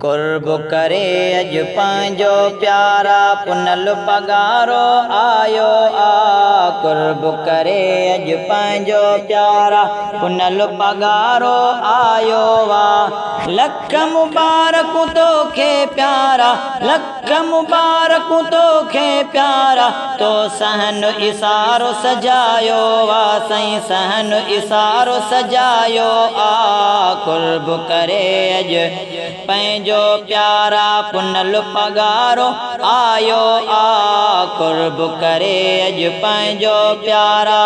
कुर्ब करे अज पंहिंजो प्यारा पुनल पगारो आयो आ। कुर्ब करे अज पंहिंजो प्यारा पुनल पगारो आयो आ। लख मुबारक तोखे प्यारा, लख मुबारक तोखे प्यारा, तो सहन इसारो सजायो आ। सही सहन इसारो सजायो आ। कुर्ब करे अज पंहिंजो प्यारा पुनल पगारो आयो आ। कुर्ब करे अज पंहिंजो प्यारा।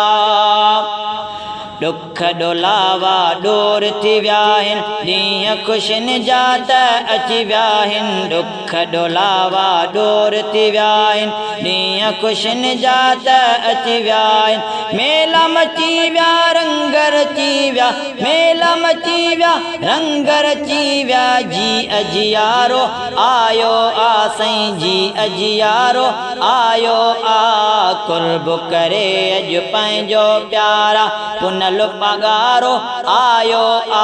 दुख डोलावा दूर थी विया आहिनि, ॾींहं ख़ुशियुनि जा त अची विया आहिनि। दुख डोलावा दूर थी विया आहिनि, ॾींहं ख़ुशियुनि जा त अची विया आहिनि। मेला मची विया रंग रची विया, मेला मची विया रंग रची विया। जी अजियारो आयो आ। साईं जी अजियारो आयो आ। कुर्ब करे अज पंहिंजो प्यारा पुनल पगारो आयो आ।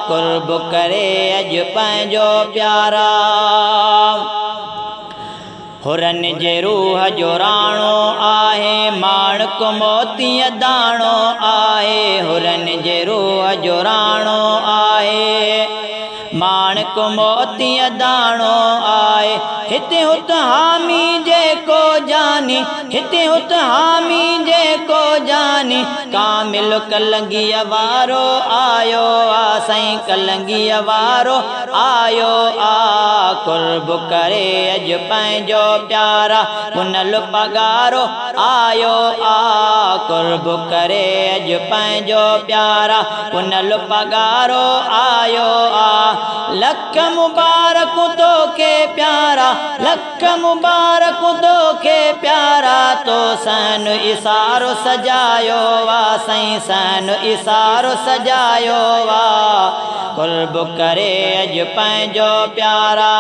कुर्ब करे अज पंहिंजो प्यारा। हुरन जे रूह जो राणो आहे, माणक मोतीअ दाणो आहे। हुरन जे रूह जो राणो आहे, माणक मोतीअ दाणो आहे। हिते हुत हामी जेको जानी, हिते हुत हामी जेको जानी। कामिल कलंगीअ वारो आयो आ। साईं कलंगीअ वारो आयो आ। कुर्ब करे अज पंहिंजो प्यारा पुनल पगारो आयो आ। कुर्ब करे अज पंहिंजो प्यारा पुनल पगारो आयो आ। लख मुबारक तोखे प्यारा, लख मुबारक तोखे प्यारा, तो सन इसारो सजायो वा। साईं सन इसारो सजायो वा। कुर्ब करे अज पंहिंजो प्यारा।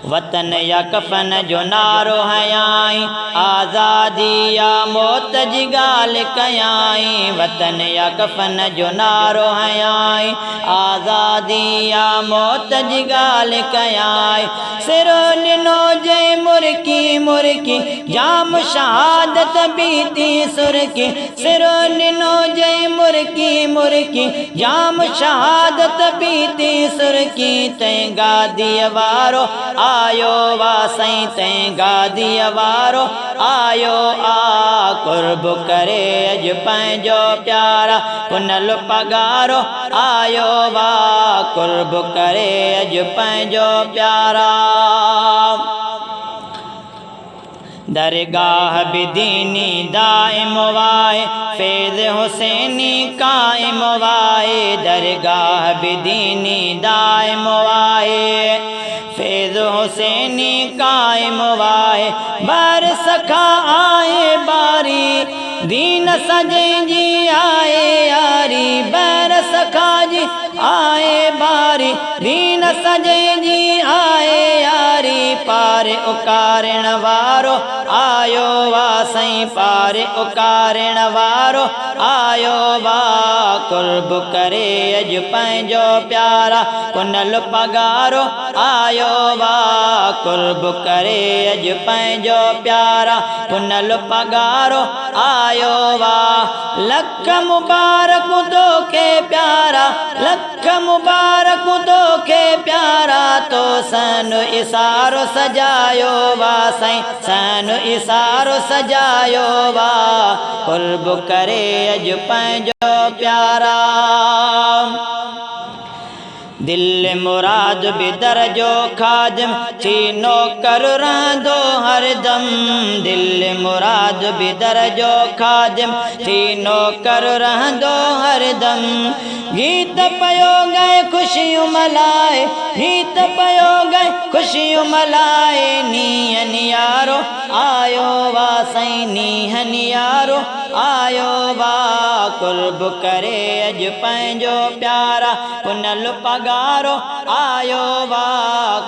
वतन या कफन जो नारो हयाई, आज़ादी या मौत जी ॻाल्हि कयाई। वतन या कफन जो नारो हयाई, आज़ादी या मौत जी ॻाल्हि कयाई। सिरो ॾिनो जंहिं मुर्की मुर्की, जाम शहादत बीती सुरकी। सिरो ॾिनो जंहिं मुर्की मुर्की, जाम शहादत बीती सुरकी। तंहिं गादीअ वारो आयो वा। साईं तंहिं गादीअ वारो आयो आ। कुर्ब करे अज पंहिंजो प्यारा पुनल पगारो आयो वा। कुर्ब करे अज पंहिंजो प्यारा। दरगाह भी दीनी दाइम वाए, फैज़ हुसैनी काइम वाए। दरगाह भी दीनी दाइम वाए, फैज़ हुसैनी काइम वाए। बर सखा आए बारी, दीन सजे जी आए यारी। बर सखा जी आए बारी, दीन सजे जी आए यारी। पारे उकारण वारो आयो वा। साईं पारे उकारण वारो आयो वा। कुर्ब करे अज पंहिंजो प्यारा पुनल पगारो आयो वा। कुर्ब करे अज पंहिंजो प्यारा पुनल पगारो आयो वा। लख मुबारक तोखे प्यारा, लख मुबारक तोखे प्यारा, तो सन इसारो सजायो वा। साईं सन इसारो सजायो वा। कुर्ब करे अज पंहिंजो प्यारा। दिल मुराद भी दरजो खादिम, थी नौकर रहंदो हरदम। दिल मुराद भी दरजो खादिम, थी नौकर रहंदो हरदम। गीत पयो गए खुशियूं मलाए, गीत पयो गए खुशियूं मलाए। नीहन यारो आयो वा। साईं नीहन यारो आयो वा। कुर्ब करे अज पंहिंजो प्यारा पुनल पगारो आयो वा।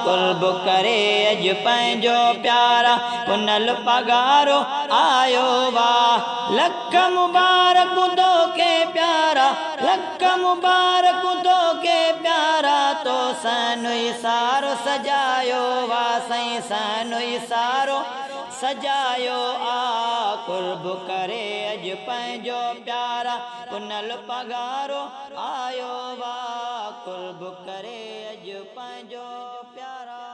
कुर्ब करे अज पंहिंजो प्यारा पुनल पगारो आयो वा। लख मुबारक तोखे प्यारा, लख मुबारक तोखे प्यारा, तो सनु सारो सजायो वा साईं सनु सारो सजायो आ कुर्ब करे अज पंहिंजो प्यारा पुनल पगारो आयो वा कुर्ब करे अज पंहिंजो प्यारा।